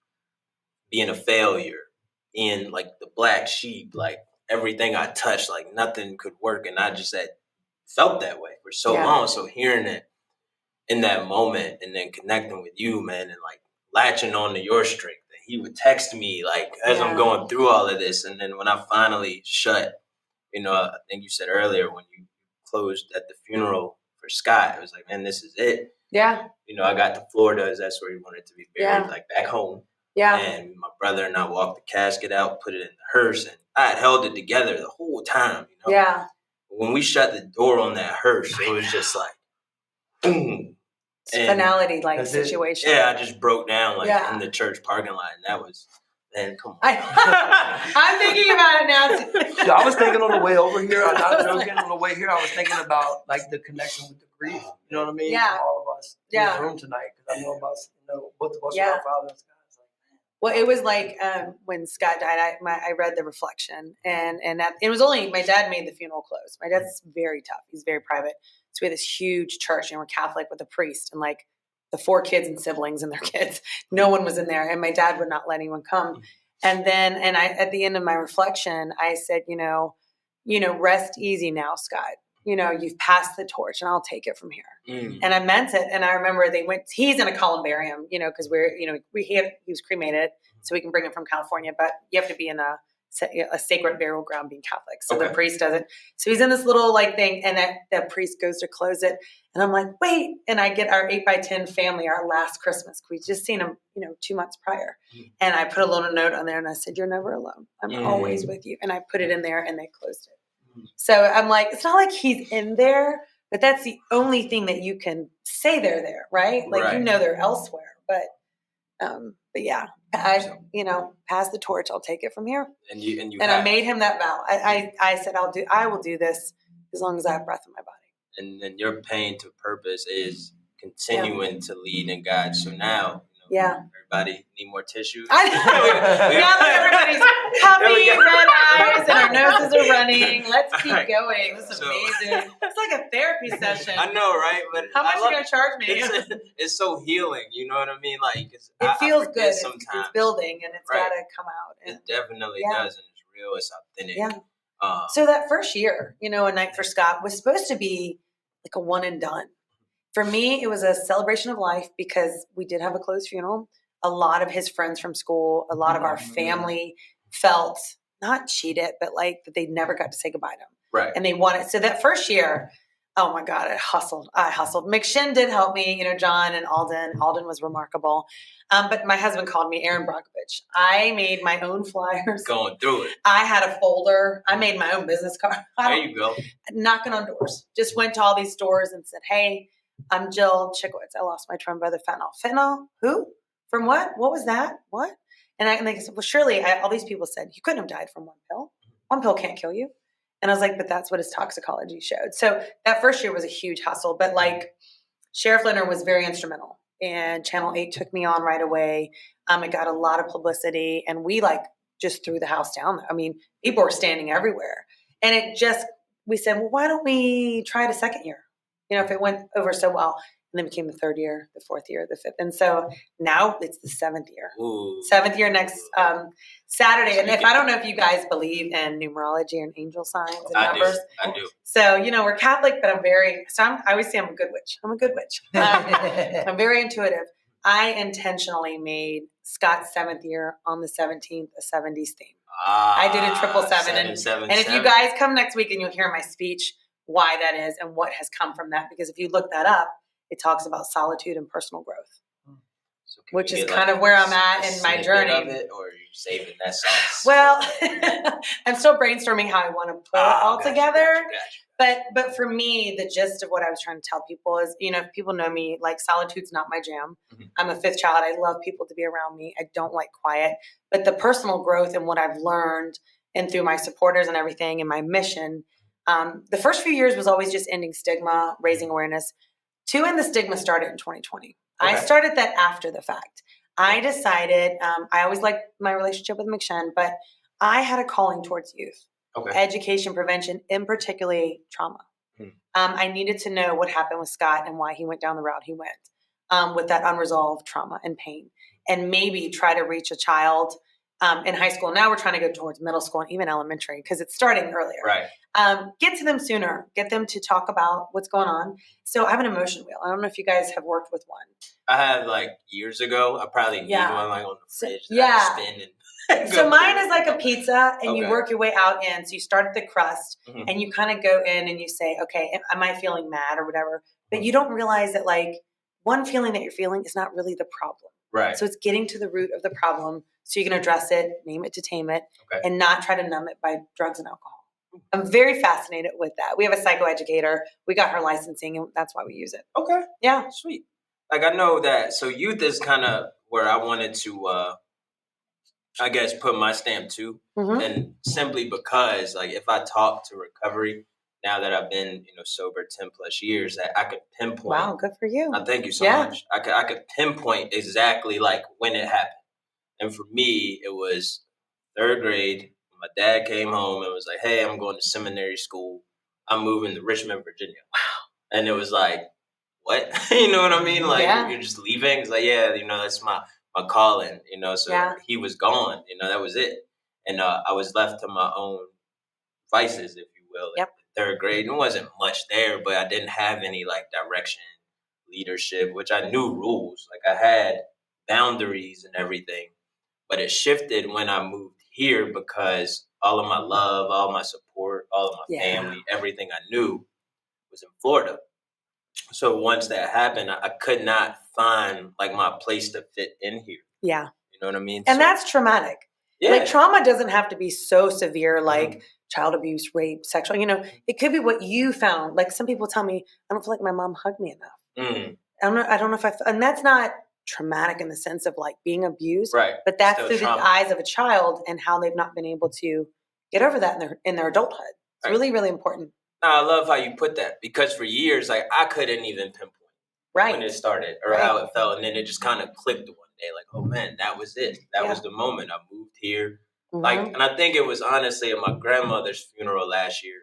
Speaker 1: being a failure, being like the black sheep, like everything I touched, like nothing could work. And I just felt that way for so long. So hearing it in that moment and then connecting with you, man, and like latching on to your strength. And he would text me like as I'm going through all of this. And then when I finally shut, I think you said earlier when you closed at the funeral for Scott, it was like, man, this is it.
Speaker 2: Yeah.
Speaker 1: I got to Florida as that's where he wanted to be buried, like back home.
Speaker 2: Yeah.
Speaker 1: And my brother and I walked the casket out, put it in the hearse, and I had held it together the whole time,
Speaker 2: Yeah.
Speaker 1: When we shut the door on that hearse, it was just like, boom.
Speaker 2: Finality like situation.
Speaker 1: Yeah, I just broke down like in the church parking lot, and that was, man, come on.
Speaker 2: I'm thinking about it now.
Speaker 3: I was thinking on the way over here. I'm not joking. On the way here, I was thinking about like the connection with the grief. You know what I mean?
Speaker 2: Yeah.
Speaker 3: All of us in the room tonight, because I know about both of us our father and Scott.
Speaker 2: Well, it was like when Scott died, I read the reflection, and it was only my dad made the funeral close. My dad's very tough; he's very private. So we had this huge church, and we're Catholic with a priest, and like the 4 kids and siblings and their kids, no one was in there, and my dad would not let anyone come. And then, at the end of my reflection, I said, rest easy now, Scott. You've passed the torch, and I'll take it from here. And I meant it. And I remember he's in a columbarium, because he was cremated, so we can bring him from California, but you have to be in a sacred burial ground being Catholic. So the priest does it. So he's in this little thing, and that priest goes to close it. And I'm like, wait. And I get our 8x10 family, our last Christmas. We just seen him, 2 months prior. And I put a little note on there, and I said, you're never alone. I'm always with you. And I put it in there, and they closed it. So I'm like, it's not like he's in there, but that's the only thing that you can say they're there, right? Like, they're elsewhere. But yeah, I pass the torch. I'll take it from here. And I made him that vow. I said, I will do this as long as I have breath in my body.
Speaker 1: And your pain to purpose is continuing to lead and guide. So now, everybody need more tissue.
Speaker 2: Now that everybody's puffy, red eyes, and our noses are running. Let's keep going. This is amazing. It's like a therapy session.
Speaker 1: I know, right? But
Speaker 2: how much are you going to charge me?
Speaker 1: It's so healing. You know what I mean? Like
Speaker 2: it feels good. It's building, and it's got to come out. And,
Speaker 1: it definitely does, and it's real. It's authentic.
Speaker 2: Yeah. So that first year, A Night for Scott was supposed to be like a one and done. For me, it was a celebration of life because we did have a closed funeral. A lot of his friends from school, a lot of our family felt not cheated, but like that they never got to say goodbye to him.
Speaker 1: Right.
Speaker 2: And they wanted, so that first year, Oh my God, I hustled. McShin did help me, John and Alden. Alden was remarkable. But my husband called me Aaron Brockovich. I made my own flyers.
Speaker 1: Going through it.
Speaker 2: I had a folder. I made my own business card.
Speaker 1: There you go.
Speaker 2: Knocking on doors. Just went to all these stores and said, hey, I'm Jill Chickowitz. I lost my twin brother, Fentanyl. Fentanyl? Who? From what? What was that? What? And they said, well, surely all these people said, you couldn't have died from one pill. One pill can't kill you. And I was like, but that's what his toxicology showed. So that first year was a huge hustle. But like Sheriff Leonard was very instrumental. And Channel 8 took me on right away. It got a lot of publicity. And we just threw the house down. I mean, people were standing everywhere. And we said, well, why don't we try it a second year? If it went over so well. And then became the third year, the fourth year, the fifth. And so now it's the seventh year.
Speaker 1: Ooh.
Speaker 2: Seventh year next Saturday. And I don't know if you guys believe in numerology and angel signs and numbers.
Speaker 1: I do.
Speaker 2: So, we're Catholic, but I always say I'm a good witch. I'm a good witch. I'm very intuitive. I intentionally made Scott's 7th year on the 17th a 70s theme. I did a 777. And if you guys come next week and you'll hear my speech, why that is and what has come from that. Because if you look that up, it talks about solitude and personal growth,
Speaker 1: so
Speaker 2: which is kind of where I'm at in my journey.
Speaker 1: Of it, or are you saving that sauce?
Speaker 2: Well, I'm still brainstorming how I want to put it all together.
Speaker 1: Gotcha.
Speaker 2: But for me, the gist of what I was trying to tell people is, if people know me, like solitude's not my jam. Mm-hmm. I'm a fifth child. I love people to be around me. I don't like quiet. But the personal growth and what I've learned and through my supporters and everything and my mission, the first few years was always just ending stigma, raising awareness. To end the stigma started in 2020. Okay. I started that after the fact. I decided, I always liked my relationship with McShen, but I had a calling towards youth. Okay. Education, prevention, and particularly trauma. I needed to know what happened with Scott and why he went down the route he went with that unresolved trauma and pain. And maybe try to reach a child in high school. Now we're trying to go towards middle school and even elementary because it's starting earlier.
Speaker 1: Right.
Speaker 2: Get to them sooner. Get them to talk about what's going on. So I have an emotion wheel. I don't know if you guys have worked with one.
Speaker 1: I have years ago. I probably need one on the fridge.
Speaker 2: Spin and so mine is like a pizza and you work your way out in. So you start at the crust and you kind of go in and you say, okay, am I feeling mad or whatever? But you don't realize that one feeling that you're feeling is not really the problem.
Speaker 1: Right.
Speaker 2: So it's getting to the root of the problem so you can address it, name it to tame it, and not try to numb it by drugs and alcohol. I'm very fascinated with that. We have a psychoeducator. We got her licensing, and that's why we use it.
Speaker 1: Okay.
Speaker 2: Yeah.
Speaker 1: Sweet. I know that. So youth is kind of where I wanted to, I guess, put my stamp too. Mm-hmm. And simply because, if I talk to recovery, now that I've been, sober 10 plus years, that I could pinpoint.
Speaker 2: Wow, good for you.
Speaker 1: Thank you so much. I could pinpoint exactly when it happened. And for me, it was 3rd grade. My dad came home and was like, hey, I'm going to seminary school. I'm moving to Richmond, Virginia. Wow. And it was like, what? You know what I mean? You're just leaving? It's that's my calling, So he was gone, that was it. And I was left to my own vices, if you will.
Speaker 2: Yep.
Speaker 1: 3rd grade. And it wasn't much there, but I didn't have any direction, leadership, which I knew rules. I had boundaries and everything. But it shifted when I moved here because all of my love, all my support, all of my family, everything I knew was in Florida. So once that happened, I could not find my place to fit in here.
Speaker 2: Yeah.
Speaker 1: You know what I mean?
Speaker 2: And that's traumatic.
Speaker 1: Yeah.
Speaker 2: Trauma doesn't have to be so severe child abuse, rape, sexual. It could be what you found. Some people tell me, I don't feel like my mom hugged me enough. Mm. I don't know if and that's not traumatic in the sense of being abused,
Speaker 1: right?
Speaker 2: But that's still through trauma. The eyes of a child and how they've not been able to get over that in their adulthood. It's really, really important.
Speaker 1: I love how you put that because for years, I couldn't even pinpoint when it started or how it felt, and then it just kind of clicked one day, oh man, that was it. That was the moment. I moved here, and I think it was honestly at my grandmother's funeral last year.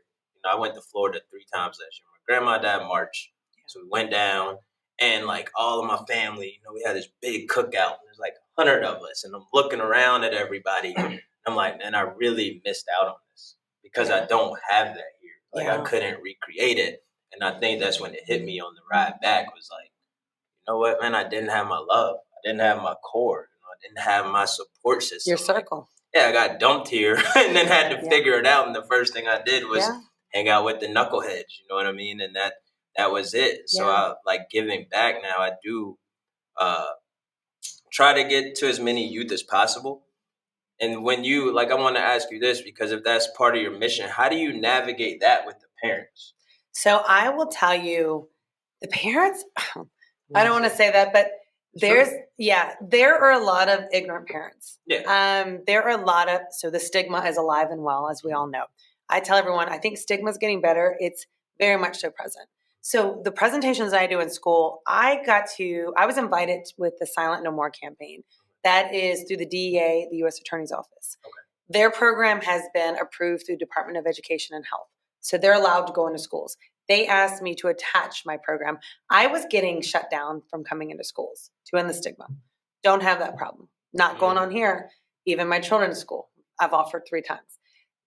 Speaker 1: I went to Florida 3 times last year. My grandma died in March, so we went down. And all of my family, we had this big cookout. And there's 100 of us. And I'm looking around at everybody. I'm like, man, I really missed out on this because I don't have that here. I couldn't recreate it. And I think that's when it hit me on the ride back was you know what, man, I didn't have my love. I didn't have my core. I didn't have my support system.
Speaker 2: Your circle.
Speaker 1: I got dumped here and then had to figure it out. And the first thing I did was hang out with the knuckleheads. You know what I mean? And that that was it. So
Speaker 2: Yeah.
Speaker 1: I like giving back now. I do try to get to as many youth as possible. And when you, like, I want to ask you this, because if that's part of your mission, how do you navigate that with the parents?
Speaker 2: So I will tell you, the parents, I don't want to say that, but there are a lot of ignorant parents.
Speaker 1: Yeah.
Speaker 2: There are a lot of, so the stigma is alive and well, as we all know. I tell everyone, I think stigma is getting better. It's very much so present. So the presentations I do in school, I was invited with the Silent No More campaign. That is through the DEA, the U.S. Attorney's Office.
Speaker 1: Okay.
Speaker 2: Their program has been approved through Department of Education and Health. So they're allowed to go into schools. They asked me to attach my program. I was getting shut down from coming into schools to end the stigma. Don't have that problem. Not going on here. Even my children's school, I've offered 3 times.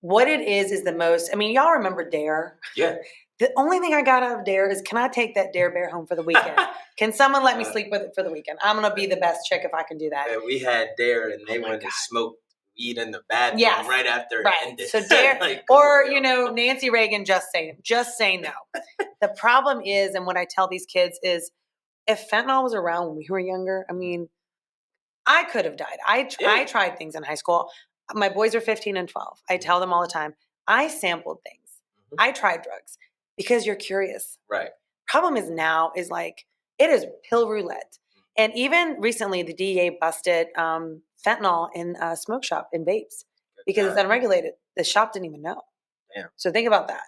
Speaker 2: What it is the most, I mean, y'all remember DARE?
Speaker 1: Yeah.
Speaker 2: The only thing I got out of DARE is, can I take that DARE bear home for the weekend? Can someone let me sleep with it for the weekend? I'm going to be the best chick if I can do that.
Speaker 1: Yeah, we had DARE, and they went to smoke weed in the bathroom right after it ended.
Speaker 2: So DARE,
Speaker 1: like,
Speaker 2: or, Nancy Reagan, just say no. The problem is, and what I tell these kids is, if fentanyl was around when we were younger, I mean, I could have died. I tried things in high school. My boys are 15 and 12. I tell them all the time, I sampled things. I tried drugs because you're curious.
Speaker 1: Right.
Speaker 2: Problem is now is like, it is pill roulette. And even recently, the DEA busted fentanyl in a smoke shop in vapes because it's unregulated. The shop didn't even know.
Speaker 1: Damn.
Speaker 2: So think about that.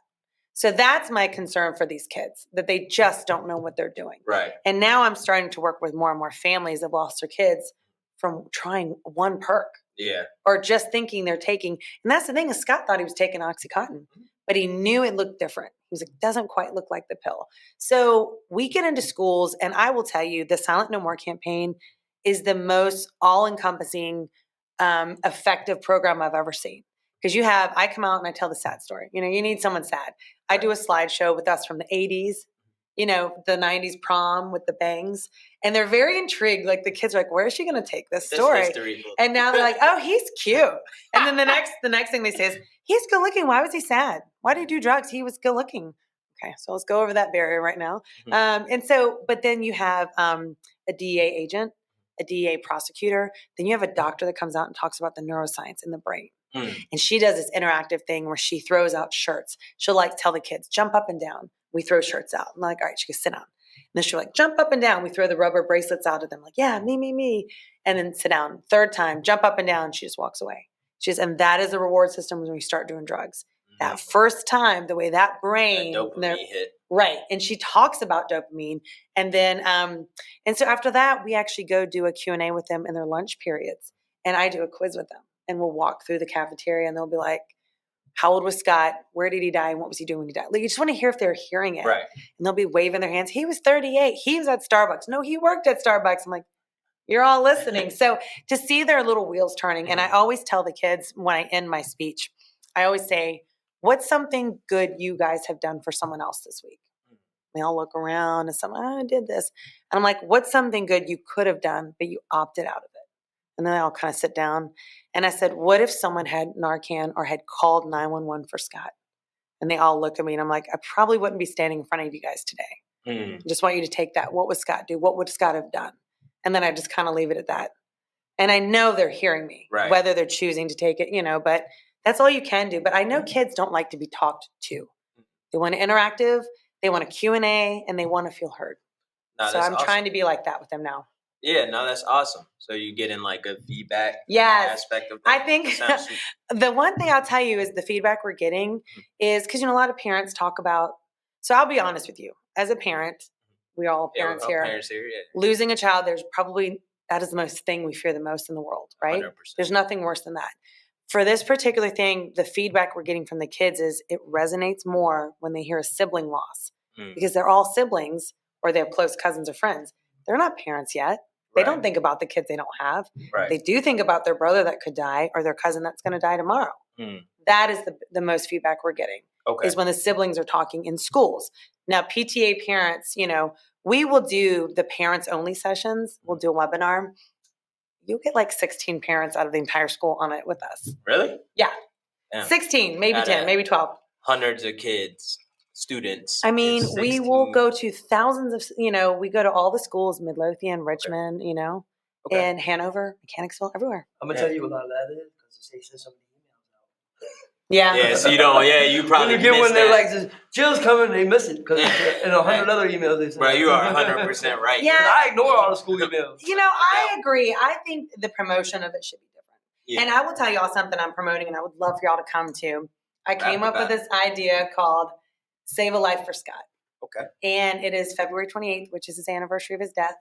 Speaker 2: So that's my concern for these kids, that they just don't know what they're doing.
Speaker 1: Right.
Speaker 2: And now I'm starting to work with more and more families that have lost their kids from trying one perk.
Speaker 1: Yeah.
Speaker 2: Or just thinking they're taking. And that's the thing, is Scott thought he was taking Oxycontin, but he knew it looked different. He was like, doesn't quite look like the pill. So we get into schools, and I will tell you, the Silent No More campaign is the most all-encompassing, effective program I've ever seen. Because I come out and I tell the sad story. You need someone sad. I do a slideshow with us from the 80s, the 90s prom with the bangs. And they're very intrigued. Like, the kids are like, where is she going to take this story? And now they're like, oh, he's cute. And then the next thing they say is, he's good looking. Why was he sad? Why did he do drugs? He was good looking. Okay, so let's go over that barrier right now. But then you have a DEA agent, a DEA prosecutor. Then you have a doctor that comes out and talks about the neuroscience in the brain. And she does this interactive thing where she throws out shirts. She'll tell the kids, jump up and down. We throw shirts out. I'm like, all right, she goes, sit down. And then she'll jump up and down. We throw the rubber bracelets out at them. Like, yeah, me. And then sit down. 3rd time, jump up and down. She just walks away. And that is the reward system when we start doing drugs. That first time, the way that brain,
Speaker 1: that dopamine hit.
Speaker 2: Right. And she talks about dopamine. And then, and so after that, we actually go do a Q&A with them in their lunch periods. And I do a quiz with them. And we'll walk through the cafeteria, and they'll be like, how old was Scott? Where did he die? And what was he doing when he died? Like, you just want to hear if they're hearing it.
Speaker 1: Right.
Speaker 2: And they'll be waving their hands. He was 38. He was at Starbucks. No, he worked at Starbucks. I'm like, you're all listening. So to see their little wheels turning, and I always tell the kids when I end my speech, I always say, what's something good you guys have done for someone else this week? They all look around and someone, I did this. And I'm like, what's something good you could have done, but you opted out of it? And then they all kind of sit down. And I said, what if someone had Narcan or had called 911 for Scott? And they all look at me, and I'm like, I probably wouldn't be standing in front of you guys today. I just want you to take that. What would Scott do? What would Scott have done? And then I just kind of leave it at that. And I know they're hearing me, whether they're choosing to take it, but that's all you can do. But I know kids don't like to be talked to. They want interactive, they want a Q&A, and they want to feel heard. So I'm trying to be like that with them now.
Speaker 1: Yeah, no, that's awesome. So you get in a feedback aspect of that.
Speaker 2: I think the one thing I'll tell you is the feedback we're getting is because, a lot of parents talk about, so I'll be honest with you, as a parent, we're all parents here. Losing a child, that is the most thing we fear the most in the world, right? 100%. There's nothing worse than that. For this particular thing, the feedback we're getting from the kids is it resonates more when they hear a sibling loss because they're all siblings or they have close cousins or friends. They're not parents yet. They don't think about the kids they don't have. Right. They do think about their brother that could die or their cousin that's going to die tomorrow. That is the most feedback we're getting is when the siblings are talking in schools. Now, PTA parents, we will do the parents only sessions. We'll do a webinar. You'll get 16 parents out of the entire school on it with us.
Speaker 1: Really?
Speaker 2: Yeah. 16, maybe 10, maybe 12.
Speaker 1: Hundreds of kids. students.
Speaker 2: I mean, we will go to thousands of, we go to all the schools, Midlothian, Richmond, in Hanover, Mechanicsville, everywhere.
Speaker 3: I'm going to tell you a lot of that is because they send so many emails out.
Speaker 2: Yeah.
Speaker 1: So you don't, you probably
Speaker 3: when you get one, they're like, Jill's coming, they miss it. Because in 100 other emails they send.
Speaker 1: Bro, you are 100% right.
Speaker 2: Yeah.
Speaker 3: I ignore all the school emails.
Speaker 2: I agree. I think the promotion of it should be different. Yeah. And I will tell y'all something I'm promoting, and I would love for y'all to come to. I came up with this idea called Save a Life for Scott.
Speaker 1: Okay.
Speaker 2: And it is February 28th, which is his anniversary of his death.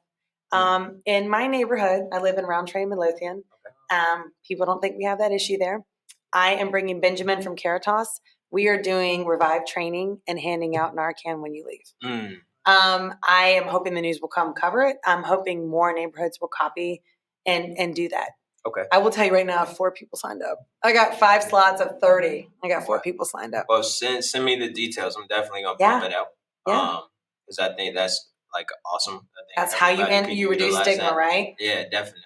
Speaker 2: In my neighborhood, I live in Roundtree, Midlothian. Okay. People don't think we have that issue there. I am bringing Benjamin from Caritas. We are doing Revive training and handing out Narcan when you leave. I am hoping the news will come cover it. I'm hoping more neighborhoods will copy and do that.
Speaker 1: Okay.
Speaker 2: I will tell you right now, 4 people signed up. I got 5 slots of 30. I got 4 people signed up.
Speaker 1: Well, send me the details. I'm definitely gonna pump it out. Because I think that's like awesome. I think
Speaker 2: that's how you reduce stigma, that. Right?
Speaker 1: Yeah, definitely.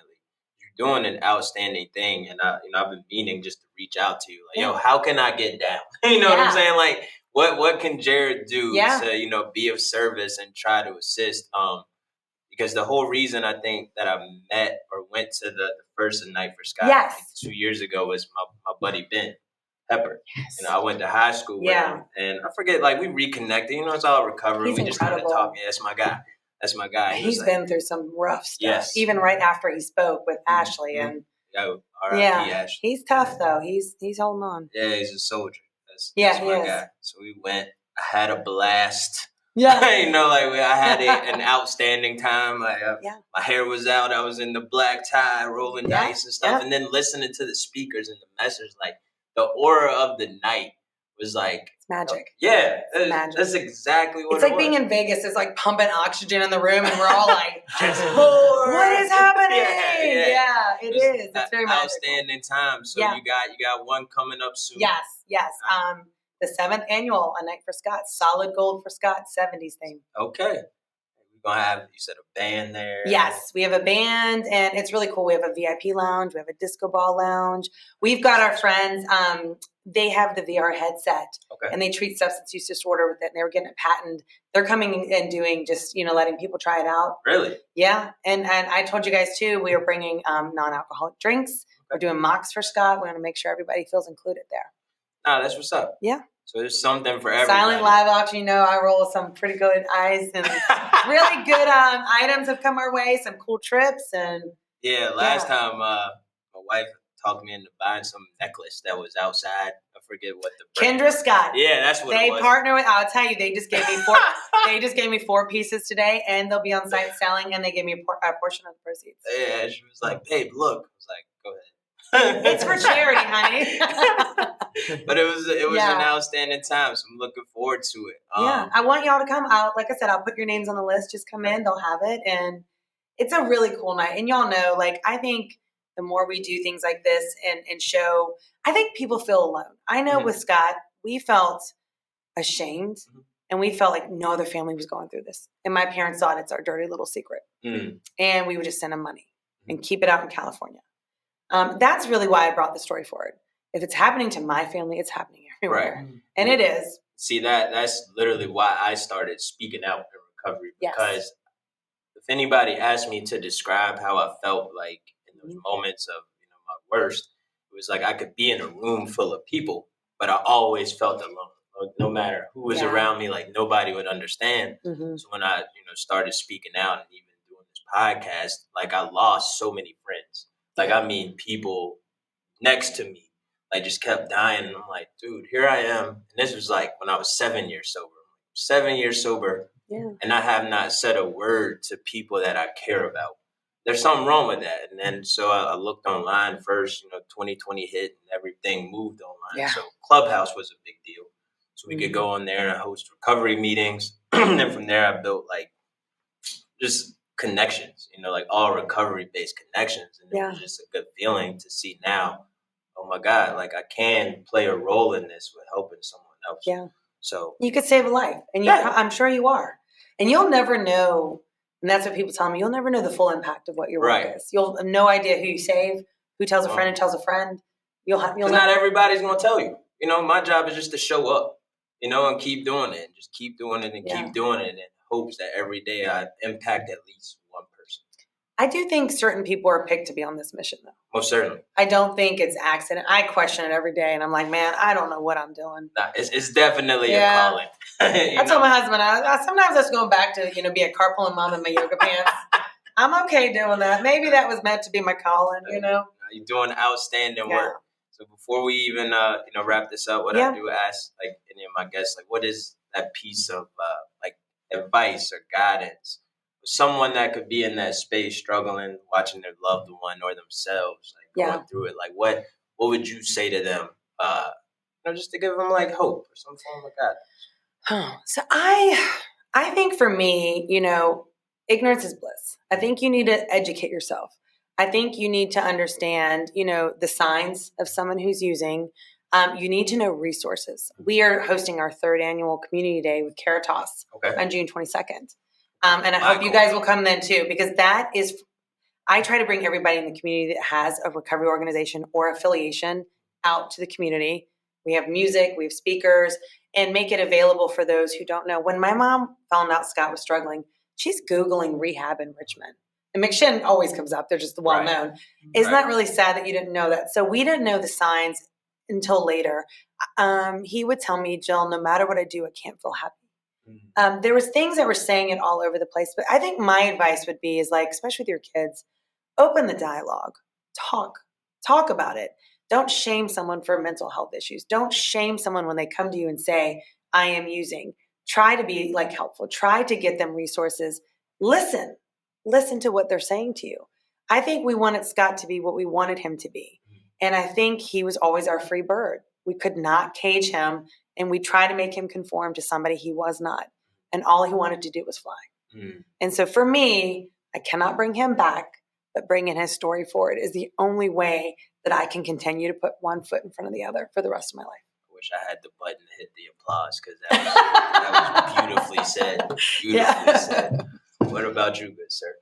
Speaker 1: You're doing an outstanding thing, and I've been meaning just to reach out to you, like, how can I get down? You know what I'm saying? Like, what can Jared do to be of service and try to assist? Because the whole reason I think that I met or went to the first night for Scott like 2 years ago was my buddy Ben Pepper. Yes. I went to high school with him, and I forget, like, we reconnected. It's all recovery.
Speaker 2: He's
Speaker 1: we just started talking. That's my guy. That's my guy.
Speaker 2: He's been through some rough stuff. Even right after he spoke with Ashley and
Speaker 1: Ashley.
Speaker 2: He's tough though. He's holding on.
Speaker 1: Yeah, he's a soldier. That's my guy. So we went. I had a blast.
Speaker 2: Yeah.
Speaker 1: I had an outstanding time. Like, my hair was out. I was in the black tie, rolling dice and stuff. And then listening to the speakers and the message, like, the aura of the night was like...
Speaker 2: It's magic.
Speaker 1: Magic. That's exactly what
Speaker 2: it's like being in Vegas. It's like pumping oxygen in the room and we're all like, what is happening? Yeah, it is. It's very magical.
Speaker 1: Outstanding time. So you got one coming up soon.
Speaker 2: Yes. The 7th annual A Night for Scott, Solid Gold for Scott, 70s theme.
Speaker 1: Okay. We're going to have, you said, a band there.
Speaker 2: Yes, we have a band, and it's really cool. We have a VIP lounge. We have a disco ball lounge. We've got our friends. They have the VR headset, and they treat substance use disorder with it, and they were getting it patented. They're coming and doing just, letting people try it out.
Speaker 1: Really?
Speaker 2: Yeah, and I told you guys, too, we are bringing non-alcoholic drinks. We're doing mocks for Scott. We want to make sure everybody feels included there.
Speaker 1: Nah, that's what's up.
Speaker 2: Yeah.
Speaker 1: So there's something for everybody.
Speaker 2: Silent live auction, I roll with some pretty good eyes and really good items have come our way, some cool trips. And
Speaker 1: last time my wife talked me into buying some necklace that was outside. I forget what the brand
Speaker 2: Kendra Scott.
Speaker 1: Yeah, that's what it was.
Speaker 2: They partner with, I'll tell you, they just gave me 4 they just gave me 4 pieces today, and they'll be on site selling, and they gave me a portion of the proceeds.
Speaker 1: Yeah, she was like, babe, look. I was like, go ahead.
Speaker 2: It's for charity, honey.
Speaker 1: But it was an outstanding time, so I'm looking forward to it.
Speaker 2: I want y'all to come out. Like I said, I'll put your names on the list. Just come in, they'll have it, and it's a really cool night. And y'all know, like, I think the more we do things like this and show, I think people feel alone. I know with Scott, we felt ashamed, and we felt like no other family was going through this. And my parents thought it's our dirty little secret, and we would just send them money and keep it out in California. That's really why I brought the story forward. If it's happening to my family, it's happening everywhere. Right. And it is.
Speaker 1: See, that's literally why I started speaking out in recovery. Because if anybody asked me to describe how I felt like in those moments of my worst, it was like I could be in a room full of people, but I always felt alone. Like, no matter who was around me, like nobody would understand. So when I started speaking out and even doing this podcast, like I lost so many friends. Like, I mean, people next to me, like, just kept dying. And I'm like, dude, here I am. And this was like when I was 7 years sober. 7 years sober. Yeah. And I have not said a word to people that I care about. There's something wrong with that. And then so I looked online first, 2020 hit and everything moved online. Yeah. So Clubhouse was a big deal. So we could go on there and host recovery meetings. And then from there, I built, like, just connections, like all recovery-based connections. And it was just a good feeling to see now, oh my God, like I can play a role in this with helping someone else. Yeah. So
Speaker 2: you could save a life, and I'm sure you are. And you'll never know, and that's what people tell me, you'll never know the full impact of what your work is. You'll have no idea who you save, who tells a friend who tells a friend. Not
Speaker 1: everybody's going to tell you. My job is just to show up. and keep doing it. Just keep doing it and keep doing it in hopes that every day I impact at least one person.
Speaker 2: I do think certain people are picked to be on this mission, though.
Speaker 1: Most certainly.
Speaker 2: I don't think it's accident. I question it every day, and I'm like, man, I don't know what I'm doing.
Speaker 1: Nah, it's definitely a calling.
Speaker 2: I told my husband, sometimes I was going back to, be a carpooling mom in my yoga pants. I'm okay doing that. Maybe that was meant to be my calling,
Speaker 1: You're doing outstanding work. So before we even, wrap this up, what I do ask, like, any of my guests, like, what is that piece of, advice or guidance for someone that could be in that space struggling, watching their loved one or themselves, going through it? Like, what would you say to them, just to give them, like, hope or some form of guidance?
Speaker 2: So I think for me, ignorance is bliss. I think you need to educate yourself. I think you need to understand, the signs of someone who's using. You need to know resources. We are hosting our 3rd annual community day with Caritas on June 22nd. And I hope you guys will come then too, because I try to bring everybody in the community that has a recovery organization or affiliation out to the community. We have music, we have speakers, and make it available for those who don't know. When my mom found out Scott was struggling, she's Googling rehab in Richmond. And McShin always comes up. They're just well known. Isn't that really sad that you didn't know that? So we didn't know the signs until later. He would tell me, Jill, no matter what I do, I can't feel happy. There was things that were saying it all over the place. But I think my advice would be is, like, especially with your kids, open the dialogue. Talk about it. Don't shame someone for mental health issues. Don't shame someone when they come to you and say, I am using. Try to be helpful. Try to get them resources. Listen to what they're saying to you. I think we wanted Scott to be what we wanted him to be. And I think he was always our free bird. We could not cage him, and we tried to make him conform to somebody he was not. And all he wanted to do was fly. And so for me, I cannot bring him back, but bringing his story forward is the only way that I can continue to put one foot in front of the other for the rest of my life.
Speaker 1: I wish I had the button to hit the applause, because that was beautifully said. Beautifully said. What about you, good sir?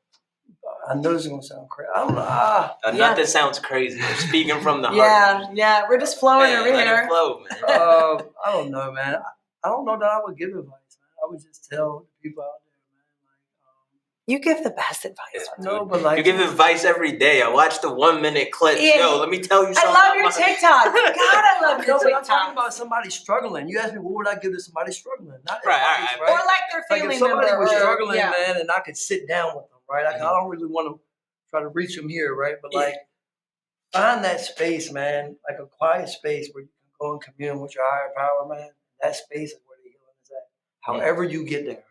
Speaker 3: I know this is going to sound crazy. I don't know.
Speaker 1: Nothing sounds crazy. We're speaking from the heart.
Speaker 2: Yeah. We're just flowing over
Speaker 1: let
Speaker 2: here.
Speaker 1: It flow, man.
Speaker 3: I don't know, man. I don't know that I would give advice, man. I would just tell people out there, man.
Speaker 2: You give the best advice.
Speaker 3: No, but
Speaker 1: you give advice every day. I watched the 1-minute clip. Yo, let me tell you something.
Speaker 2: I love your TikTok. God, I love your TikTok.
Speaker 3: I'm talking about somebody struggling. You asked me, what would I give to somebody struggling? Not
Speaker 1: right.
Speaker 2: Or like their family
Speaker 3: if
Speaker 2: member.
Speaker 3: somebody was struggling, man, and I could sit down with them, right? I don't really want to try to reach them here, right? But find that space, man, like a quiet space where you can go and commune with your higher power, man. That space is where the healing is at. However you get there.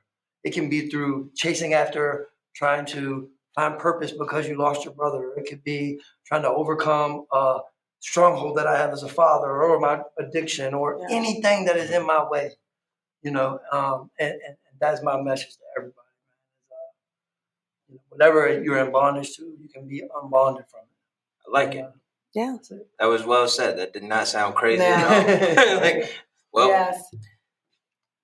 Speaker 3: It can be through chasing after, trying to find purpose because you lost your brother. It could be trying to overcome a stronghold that I have as a father, or my addiction, or anything that is in my way, and that's my message to everybody. Whatever you're in bondage to, you can be unbonded from it.
Speaker 1: I like it.
Speaker 2: Yeah.
Speaker 1: That was well said. That did not sound crazy at all.
Speaker 2: Yes.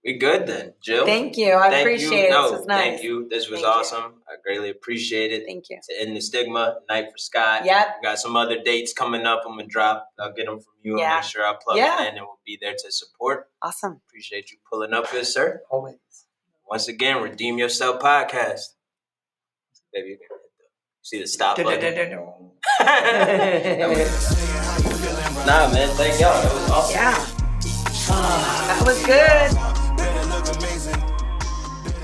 Speaker 1: We good then, Jill.
Speaker 2: Thank you. I appreciate it. This was nice.
Speaker 1: Thank you. This was awesome. I greatly appreciate it.
Speaker 2: Thank you.
Speaker 1: To end the stigma, night for Scott.
Speaker 2: Yep.
Speaker 1: We got some other dates coming up. I'm going to drop. I'll get them from you and make sure I plug them in, and we'll be there to support.
Speaker 2: Awesome.
Speaker 1: Appreciate you pulling up, good sir.
Speaker 3: Always.
Speaker 1: Once again, Redeem Yourself Podcast. Baby, you can see the stop button. Nah, man. Thank y'all. That was awesome.
Speaker 2: Yeah. That was good.